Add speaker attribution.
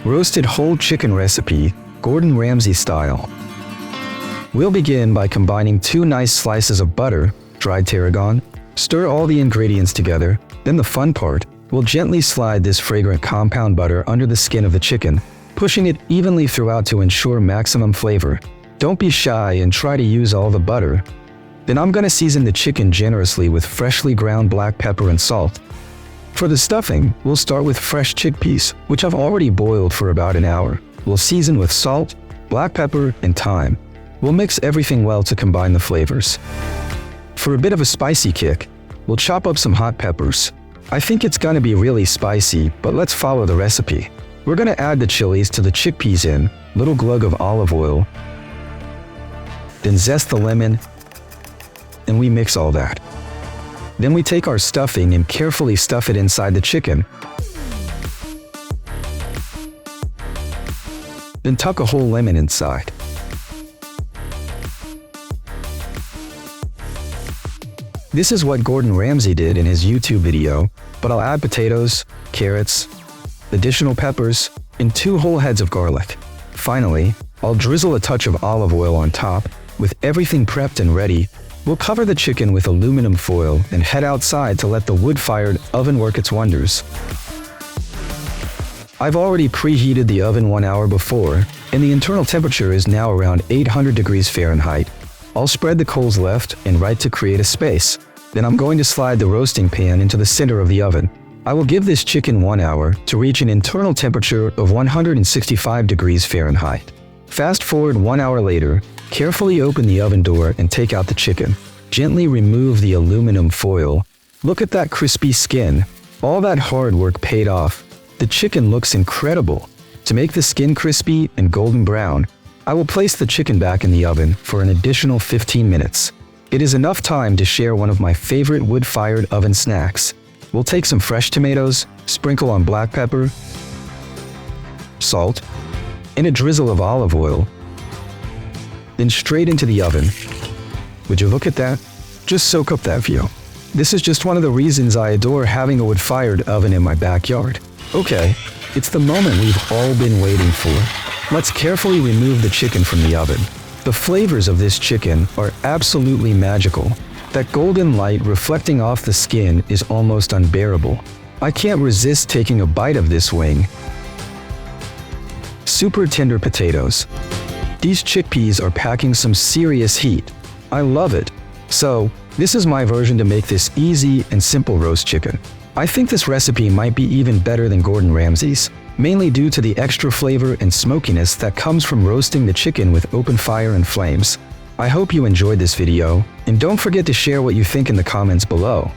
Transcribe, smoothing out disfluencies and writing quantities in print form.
Speaker 1: roasted whole chicken recipe, Gordon Ramsay style. We'll begin by combining 2 nice slices of butter, dried tarragon. Stir all the ingredients together, then the fun part, we'll gently slide this fragrant compound butter under the skin of the chicken, pushing it evenly throughout to ensure maximum flavor. Don't be shy and try to use all the butter. Then I'm gonna season the chicken generously with freshly ground black pepper and salt. For the stuffing, we'll start with fresh chickpeas, which I've already boiled for about an hour. We'll season with salt, black pepper, and thyme. We'll mix everything well to combine the flavors. For a bit of a spicy kick, we'll chop up some hot peppers. I think it's gonna be really spicy, but let's follow the recipe. We're gonna add the chilies to the chickpeas in, little glug of olive oil, then zest the lemon, and we mix all that. Then we take our stuffing and carefully stuff it inside the chicken. Then tuck a whole lemon inside. This is what Gordon Ramsay did in his YouTube video, but I'll add potatoes, carrots, additional peppers, and 2 whole heads of garlic. Finally, I'll drizzle a touch of olive oil on top. With everything prepped and ready, we'll cover the chicken with aluminum foil and head outside to let the wood-fired oven work its wonders. I've already preheated the oven 1 hour before, and the internal temperature is now around 800 degrees Fahrenheit. I'll spread the coals left and right to create a space. Then I'm going to slide the roasting pan into the center of the oven. I will give this chicken 1 hour to reach an internal temperature of 165 degrees Fahrenheit. Fast forward 1 hour later, carefully open the oven door and take out the chicken. Gently remove the aluminum foil. Look at that crispy skin. All that hard work paid off. The chicken looks incredible. To make the skin crispy and golden brown, I will place the chicken back in the oven for an additional 15 minutes. It is enough time to share one of my favorite wood-fired oven snacks. We'll take some fresh tomatoes, sprinkle on black pepper, salt, and a drizzle of olive oil. Then straight into the oven. Would you look at that? Just soak up that view. This is just one of the reasons I adore having a wood-fired oven in my backyard. Okay, it's the moment we've all been waiting for. Let's carefully remove the chicken from the oven. The flavors of this chicken are absolutely magical. That golden light reflecting off the skin is almost unbearable. I can't resist taking a bite of this wing. Super tender potatoes. These chickpeas are packing some serious heat. I love it. So, this is my version to make this easy and simple roast chicken. I think this recipe might be even better than Gordon Ramsay's, mainly due to the extra flavor and smokiness that comes from roasting the chicken with open fire and flames. I hope you enjoyed this video, and don't forget to share what you think in the comments below.